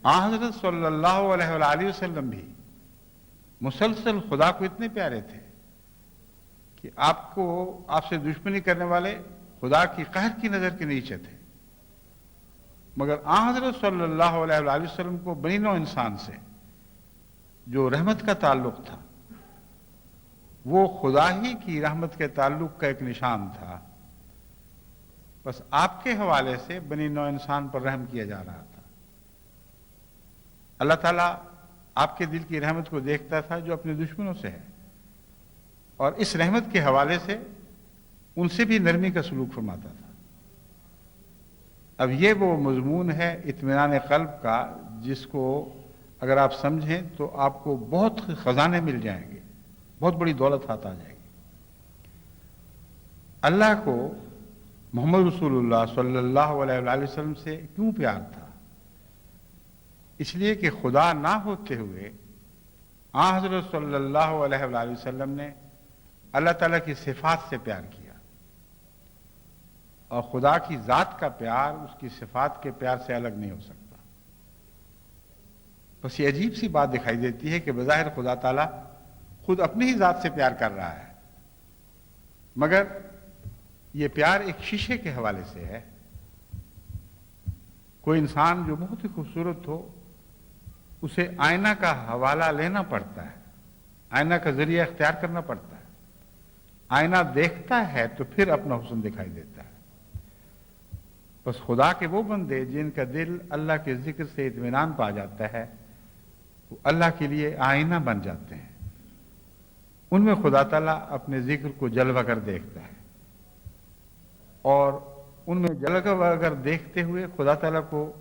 حضرت صلی اللہ علیہ وآلہ وسلم بھی مسلسل خدا کو اتنے پیارے تھے کہ آپ سے دشمنی کرنے والے خدا کی قہر کی نظر کے نیچے تھے، مگر حضرت صلی اللہ علیہ وآلہ وسلم کو بنی نوع انسان سے جو رحمت کا تعلق تھا وہ خدا ہی کی رحمت کے تعلق کا ایک نشان تھا، بس آپ کے حوالے سے بنی نوع انسان پر رحم کیا جا رہا تھا۔ اللہ تعالیٰ آپ کے دل کی رحمت کو دیکھتا تھا جو اپنے دشمنوں سے ہے، اور اس رحمت کے حوالے سے ان سے بھی نرمی کا سلوک فرماتا تھا۔ اب یہ وہ مضمون ہے اطمینان قلب کا جس کو اگر آپ سمجھیں تو آپ کو بہت خزانے مل جائیں گے، بہت بڑی دولت ہاتھ آ جائے گی۔ اللہ کو محمد رسول اللہ صلی اللہ علیہ وآلہ وسلم سے کیوں پیار تھا؟ اس لیے کہ خدا نہ ہوتے ہوئے حضرت صلی اللہ علیہ وآلہ وسلم نے اللہ تعالیٰ کی صفات سے پیار کیا، اور خدا کی ذات کا پیار اس کی صفات کے پیار سے الگ نہیں ہو سکتا۔ بس یہ عجیب سی بات دکھائی دیتی ہے کہ بظاہر خدا تعالیٰ خود اپنی ہی ذات سے پیار کر رہا ہے، مگر یہ پیار ایک شیشے کے حوالے سے ہے۔ کوئی انسان جو بہت ہی خوبصورت ہو اسے آئینہ کا حوالہ لینا پڑتا ہے، آئینہ کا ذریعہ اختیار کرنا پڑتا ہے، آئینہ دیکھتا ہے تو پھر اپنا حسن دکھائی دیتا ہے۔ بس خدا کے وہ بندے جن کا دل اللہ کے ذکر سے اطمینان پا جاتا ہے وہ اللہ کے لیے آئینہ بن جاتے ہیں، ان میں خدا تعالیٰ اپنے ذکر کو جلوہ گر دیکھتا ہے، اور ان میں جلوہ گر دیکھتے ہوئے خدا تعالیٰ کو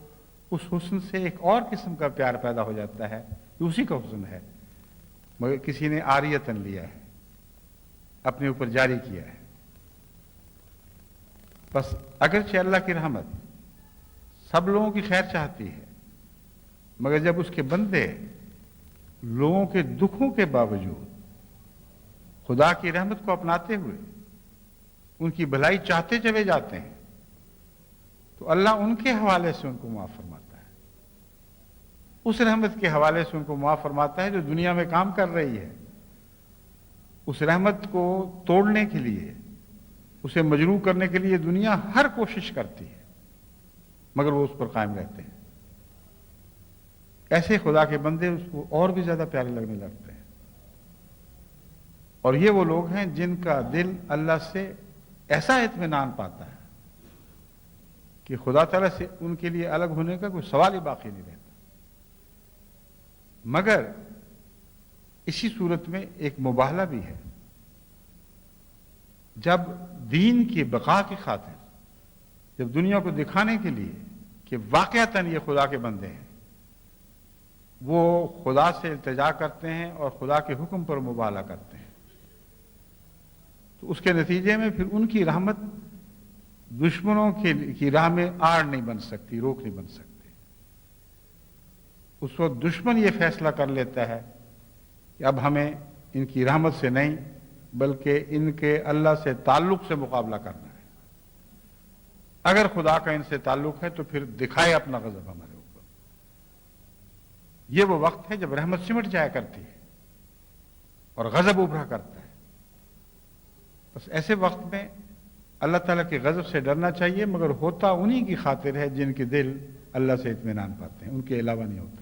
اس حسن سے ایک اور قسم کا پیار پیدا ہو جاتا ہے کہ اسی کا حسن ہے، مگر کسی نے عاریتاً لیا ہے، اپنے اوپر جاری کیا ہے۔ بس اگرچہ اللہ کی رحمت سب لوگوں کی خیر چاہتی ہے، مگر جب اس کے بندے لوگوں کے دکھوں کے باوجود خدا کی رحمت کو اپناتے ہوئے ان کی بھلائی چاہتے چلے جاتے ہیں تو اللہ ان کے حوالے سے ان کو معاف فرماتا ہے، اس رحمت کے حوالے سے ان کو معاف فرماتا ہے جو دنیا میں کام کر رہی ہے۔ اس رحمت کو توڑنے کے لیے، اسے مجروح کرنے کے لیے دنیا ہر کوشش کرتی ہے، مگر وہ اس پر قائم رہتے ہیں۔ ایسے خدا کے بندے اس کو اور بھی زیادہ پیارے لگنے لگتے ہیں، اور یہ وہ لوگ ہیں جن کا دل اللہ سے ایسا اطمینان پاتا ہے کہ خدا تعالیٰ سے ان کے لیے الگ ہونے کا کوئی سوال ہی باقی نہیں رہتا۔ مگر اسی صورت میں ایک مباہلہ بھی ہے، جب دین کی بقا کی خاطر، جب دنیا کو دکھانے کے لیے کہ واقعتاً یہ خدا کے بندے ہیں، وہ خدا سے التجا کرتے ہیں اور خدا کے حکم پر مباہلہ کرتے ہیں، تو اس کے نتیجے میں پھر ان کی رحمت دشمنوں کی راہ میں آڑ نہیں بن سکتی، روک نہیں بن سکتی۔ اس وقت دشمن یہ فیصلہ کر لیتا ہے کہ اب ہمیں ان کی رحمت سے نہیں بلکہ ان کے اللہ سے تعلق سے مقابلہ کرنا ہے۔ اگر خدا کا ان سے تعلق ہے تو پھر دکھائے اپنا غضب ہمارے اوپر۔ یہ وہ وقت ہے جب رحمت سمٹ جایا کرتی ہے اور غضب ابھرا کرتا ہے۔ بس ایسے وقت میں اللہ تعالیٰ کے غضب سے ڈرنا چاہیے، مگر ہوتا انہی کی خاطر ہے جن کے دل اللہ سے اطمینان پاتے ہیں، ان کے علاوہ نہیں ہوتا۔